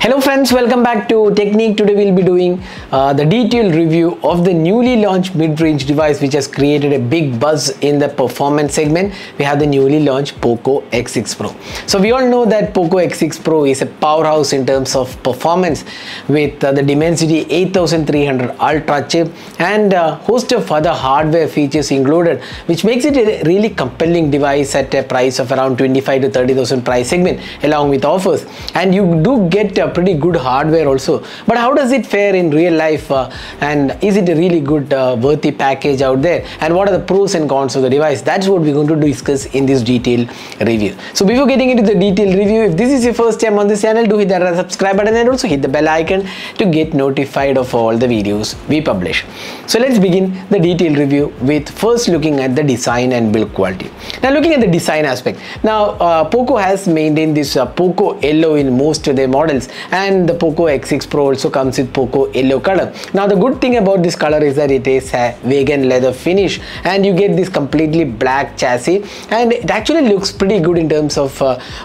Hello friends, welcome back to Technique. Today we'll be doing the detailed review of the newly launched mid-range device which has created a big buzz in the performance segment. We have the newly launched Poco X6 Pro. So we all know that Poco X6 Pro is a powerhouse in terms of performance with the Dimensity 8300 Ultra chip and a host of other hardware features included, which makes it a really compelling device at a price of around 25 to 30,000 price segment along with offers. And you do get a pretty good hardware also, but how does it fare in real life and is it a really good worthy package out there, and what are the pros and cons of the device? That's what we're going to discuss in this detailed review. So before getting into the detailed review, if this is your first time on this channel, do hit that subscribe button and also hit the bell icon to get notified of all the videos we publish. So let's begin the detailed review with first looking at the design and build quality. Now looking at the design aspect, now Poco has maintained this Poco yellow in most of their models, and the Poco X6 Pro also comes with Poco yellow color. Now the good thing about this color is that it is a vegan leather finish and you get this completely black chassis, and it actually looks pretty good in terms of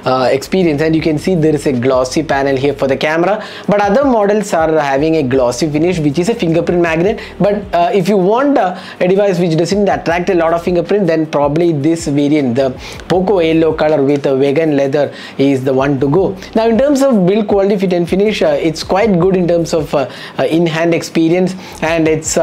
experience. And you can see there is a glossy panel here for the camera, but other models are having a glossy finish which is a fingerprint magnet. But if you want a device which doesn't attract a lot of fingerprint, then probably this variant, the Poco yellow color with a vegan leather, is the one to go. Now in terms of build quality, fit and finish, it's quite good in terms of in-hand experience, and it's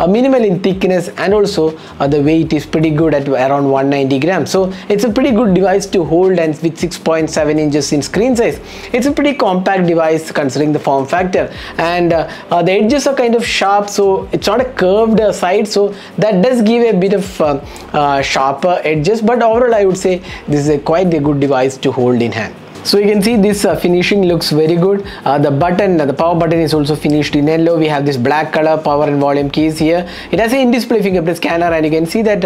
minimal in thickness, and also the weight is pretty good at around 190 grams. So it's a pretty good device to hold, and with 6.7 inches in screen size, it's a pretty compact device considering the form factor. And the edges are kind of sharp, so it's not a curved side, so that does give a bit of sharper edges, but overall I would say this is quite a good device to hold in hand. So you can see this finishing looks very good. The power button is also finished in yellow. We have this black color power and volume keys here. It has an in-display fingerprint scanner, and you can see that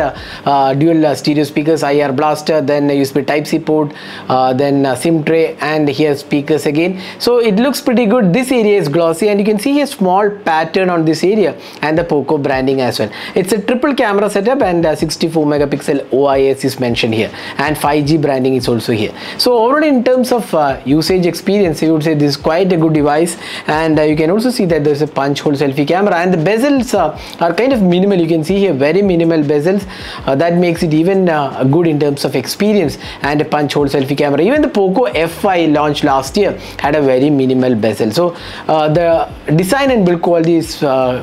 dual stereo speakers, IR blaster, then a USB Type-C port, then SIM tray, and here speakers again. So it looks pretty good. This area is glossy, and you can see a small pattern on this area and the Poco branding as well. It's a triple camera setup, and 64 megapixel OIS is mentioned here, and 5G branding is also here. So overall in terms of usage experience, you would say this is quite a good device. And you can also see that there's a punch hole selfie camera, and the bezels are kind of minimal. You can see here very minimal bezels. That makes it even good in terms of experience, and a punch hole selfie camera. Even the Poco F5 launched last year had a very minimal bezel. So the design and build quality is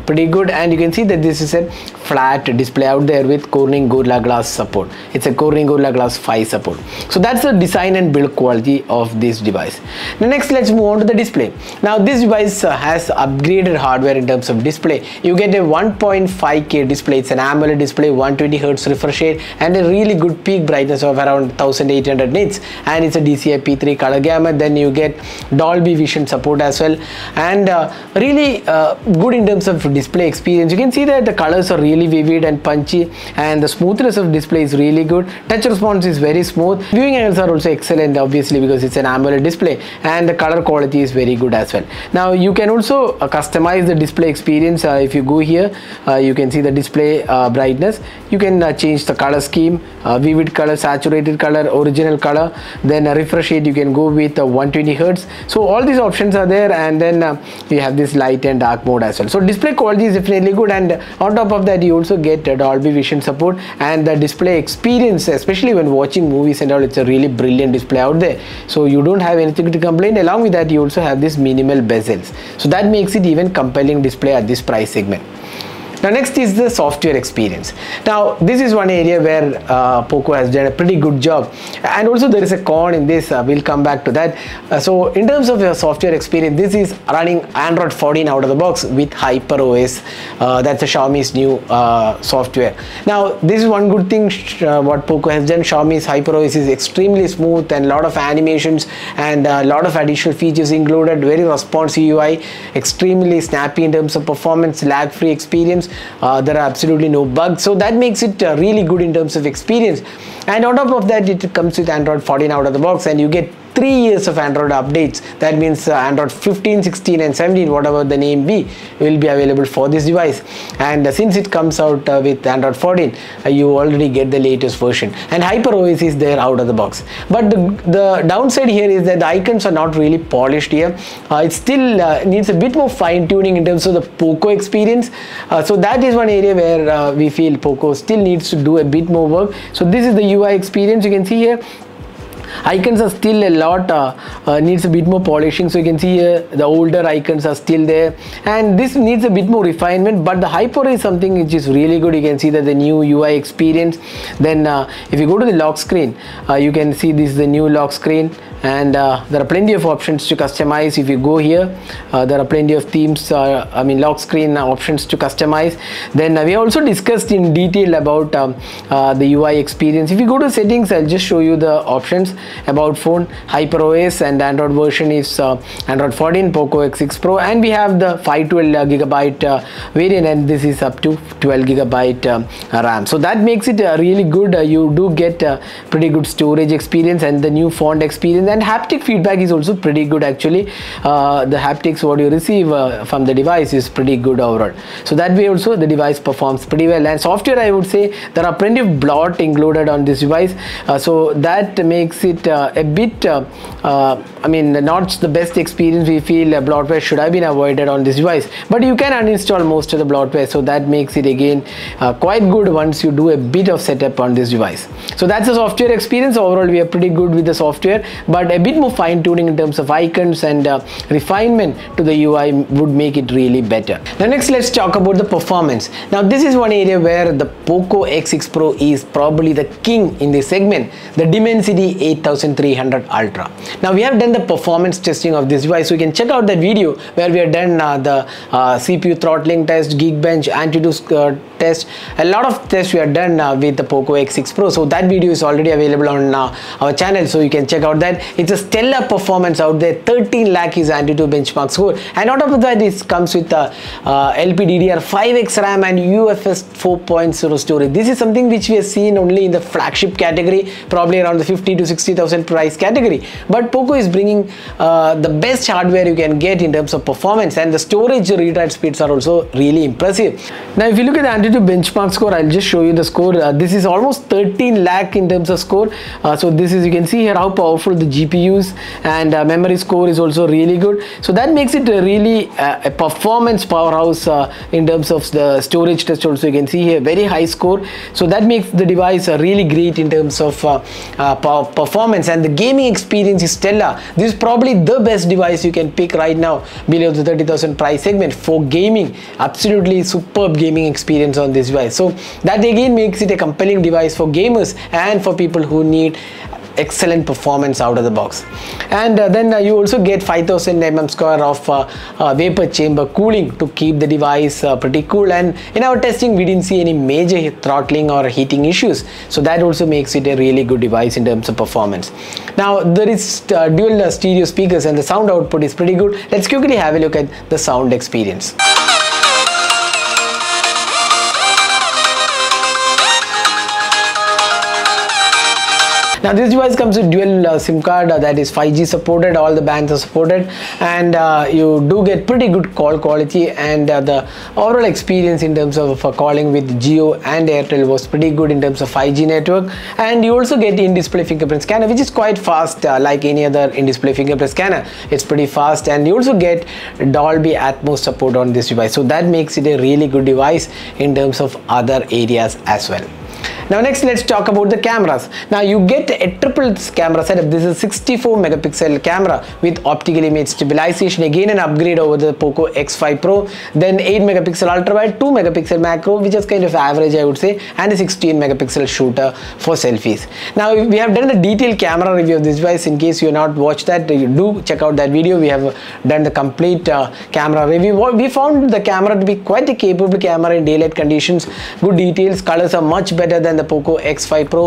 pretty good, and you can see that this is a flat display out there with Corning Gorilla Glass support. It's a Corning Gorilla Glass 5 support. So that's the design and build quality of this device. Now next, let's move on to the display. Now this device has upgraded hardware in terms of display. You get a 1.5K display. It's an AMOLED display, 120 Hz refresh rate, and a really good peak brightness of around 1800 nits, and it's a DCI-P3 color gamut. Then you get Dolby Vision support as well, and really good in terms of display experience. You can see that the colors are really vivid and punchy, and the smoothness of display is really good. Touch response is very smooth. Viewing angles are also excellent, obviously, because it's an AMOLED display, and the color quality is very good as well. Now you can also customize the display experience. If you go here, you can see the display brightness. You can change the color scheme, vivid color, saturated color, original color, then a refresh rate you can go with 120 Hz. So all these options are there, and then you have this light and dark mode as well. So display quality is definitely good, and on top of that you also get Dolby Vision support, and the display experience, especially when watching movies and all, it's a really brilliant display out there. So you don't have anything to complain. Along with that, you also have this minimal bezels, so that makes it even compelling display at this price segment. Now next is the software experience. Now this is one area where Poco has done a pretty good job, and also there is a con in this. We'll come back to that. So in terms of your software experience, this is running Android 14 out of the box with HyperOS. That's a Xiaomi's new software. Now this is one good thing what Poco has done. Xiaomi's HyperOS is extremely smooth, and a lot of animations and a lot of additional features included. Very responsive UI, extremely snappy in terms of performance, lag-free experience. There are absolutely no bugs, so that makes it really good in terms of experience. And on top of that, it comes with Android 14 out of the box, and you get 3 years of Android updates. That means Android 15, 16 and 17, whatever the name be, will be available for this device. And since it comes out with Android 14, you already get the latest version, and HyperOS is there out of the box. But the downside here is that the icons are not really polished here. It still needs a bit more fine tuning in terms of the Poco experience. So that is one area where we feel Poco still needs to do a bit more work. So this is the UI experience. You can see here icons are still a lot needs a bit more polishing. So you can see here the older icons are still there, and this needs a bit more refinement. But the HyperOS is something which is really good. You can see that the new UI experience. Then if you go to the lock screen, you can see this is the new lock screen, and there are plenty of options to customize. If you go here, there are plenty of themes, lock screen options to customize. Then we also discussed in detail about the UI experience. If you go to settings, I'll just show you the options. About phone, HyperOS, and Android version is Android 14, Poco X6 Pro, and we have the 512GB variant, and this is up to 12GB RAM. So that makes it really good. You do get pretty good storage experience and the new font experience, and haptic feedback is also pretty good actually. The haptics what you receive from the device is pretty good overall. So that way also the device performs pretty well. And software, I would say there are plenty of bloat included on this device, so that makes it a bit not the best experience. We feel bloatware should have been avoided on this device, but you can uninstall most of the bloatware, so that makes it again quite good once you do a bit of setup on this device. So that's the software experience. Overall we are pretty good with the software, but a bit more fine tuning in terms of icons and refinement to the UI would make it really better. Now next, let's talk about the performance. Now this is one area where the Poco X6 Pro is probably the king in this segment, the Dimensity 8300 Ultra. Now we have done the performance testing of this device, so you can check out that video where we have done the CPU throttling test, Geekbench, Antutu test. A lot of tests we have done with the Poco X6 Pro, so that video is already available on our channel, so you can check out that. It's a stellar performance out there. 13 lakh is Antutu benchmark score, and on top of that it comes with LPDDR5X RAM and UFS 4.0 storage. This is something which we have seen only in the flagship category, probably around the 50 to 60,000 price category, but Poco is bringing the best hardware you can get in terms of performance, and the storage read-write speeds are also really impressive. Now if you look at the Antutu benchmark score, I'll just show you the score. This is almost 13 lakh in terms of score. So this is, you can see here how powerful the GPUs, and memory score is also really good. So that makes it really a performance powerhouse in terms of the storage test. Also you can see here very high score, so that makes the device really great in terms of performance, and the gaming experience is stellar. This is probably the best device you can pick right now below the 30,000 price segment for gaming. Absolutely superb gaming experience on this device, so that again makes it a compelling device for gamers and for people who need excellent performance out of the box. And then you also get 5000 mm² of vapor chamber cooling to keep the device pretty cool, and in our testing we didn't see any major throttling or heating issues, so that also makes it a really good device in terms of performance. Now there is dual stereo speakers, and the sound output is pretty good. Let's quickly have a look at the sound experience. Now this device comes with dual SIM card, that is 5G supported, all the bands are supported, and you do get pretty good call quality, and the overall experience in terms of calling with Jio and Airtel was pretty good in terms of 5G network. And you also get in-display fingerprint scanner, which is quite fast, like any other in-display fingerprint scanner. It's pretty fast, and you also get Dolby Atmos support on this device, so that makes it a really good device in terms of other areas as well. Now next, let's talk about the cameras. Now you get a triple camera setup. This is 64 megapixel camera with optical image stabilization, again an upgrade over the Poco X5 Pro. Then 8 megapixel ultra wide, 2 megapixel macro, which is kind of average I would say, and a 16 megapixel shooter for selfies. Now we have done the detailed camera review of this device. In case you have not watched that, you do check out that video. We have done the complete camera review. We found the camera to be quite a capable camera in daylight conditions. Good details, colors are much better better than the Poco X5 Pro,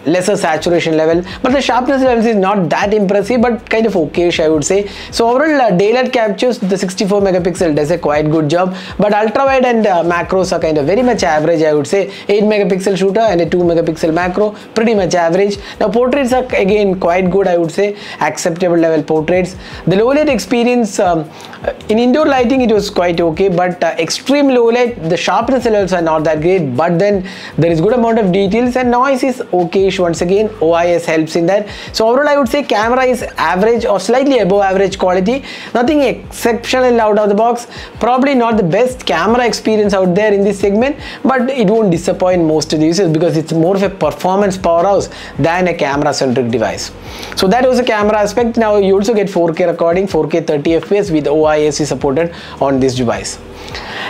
lesser saturation level, but the sharpness levels is not that impressive, but kind of okayish, I would say. So overall, daylight captures, the 64 megapixel does a quite good job, but ultra wide and macros are kind of very much average, I would say. 8 megapixel shooter and a 2 megapixel macro, pretty much average. Now portraits are again quite good, I would say, acceptable level portraits. The low light experience, in indoor lighting it was quite okay, but extreme low light, the sharpness levels are not that great, but then there is good amount of details, and noise is okayish. Once again, OIS helps in that. So overall, I would say camera is average or slightly above average quality, nothing exceptional out of the box. Probably not the best camera experience out there in this segment, but it won't disappoint most of the users because it's more of a performance powerhouse than a camera centric device. So that was the camera aspect. Now you also get 4K recording, 4K 30 fps with OIS is supported on this device.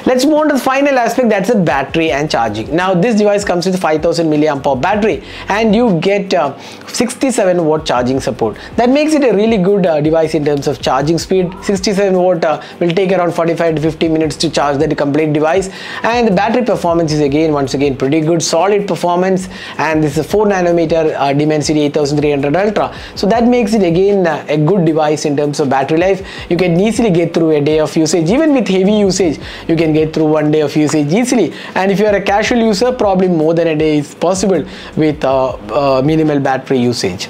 Let's move on to the final aspect, that's the battery and charging. Now this device comes with 5000 milliamp hour battery and you get 67 watt charging support. That makes it a really good device in terms of charging speed. 67 watt will take around 45 to 50 minutes to charge the complete device, and the battery performance is once again pretty good, solid performance, and this is a 4 nanometer Dimensity 8300 Ultra. So that makes it again a good device in terms of battery life. You can easily get through a day of usage. Even with heavy usage, you can get through one day of usage easily, and if you are a casual user, probably more than a day is possible with minimal battery usage.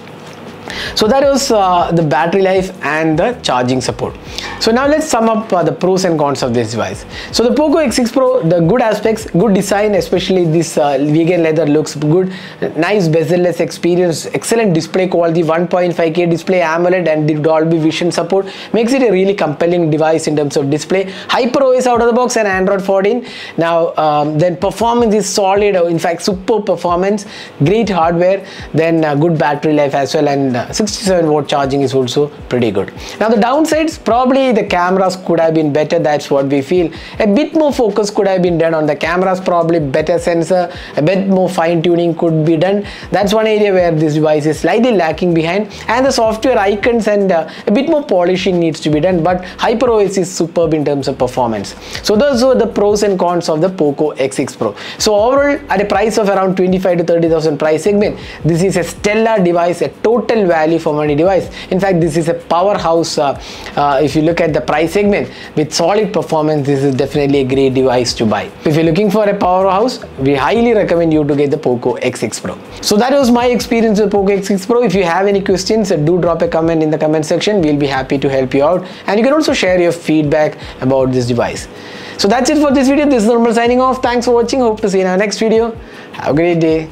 So that was the battery life and the charging support. So now let's sum up the pros and cons of this device. So the Poco X6 Pro, the good aspects, good design, especially this vegan leather looks good, nice bezel-less experience, excellent display quality, 1.5K display, AMOLED and Dolby Vision support, makes it a really compelling device in terms of display. HyperOS out of the box and Android 14. Now then performance is solid, in fact super performance, great hardware, then good battery life as well, and 67 watt charging is also pretty good. Now the downsides, probably the cameras could have been better, that's what we feel. A bit more focus could have been done on the cameras, probably better sensor, a bit more fine tuning could be done. That's one area where this device is slightly lacking behind, and the software icons and a bit more polishing needs to be done, but HyperOS is superb in terms of performance. So those were the pros and cons of the Poco X6 Pro. So overall, at a price of around 25 to 30,000 price segment, this is a stellar device, a total value for money device. In fact, this is a powerhouse. If you look at the price segment with solid performance, this is definitely a great device to buy. If you're looking for a powerhouse, we highly recommend you to get the Poco X6 Pro. So that was my experience with Poco X6 Pro. If you have any questions, do drop a comment in the comment section. We'll be happy to help you out, and you can also share your feedback about this device. So that's it for this video. This is Normal signing off. Thanks for watching. Hope to see you in our next video. Have a great day.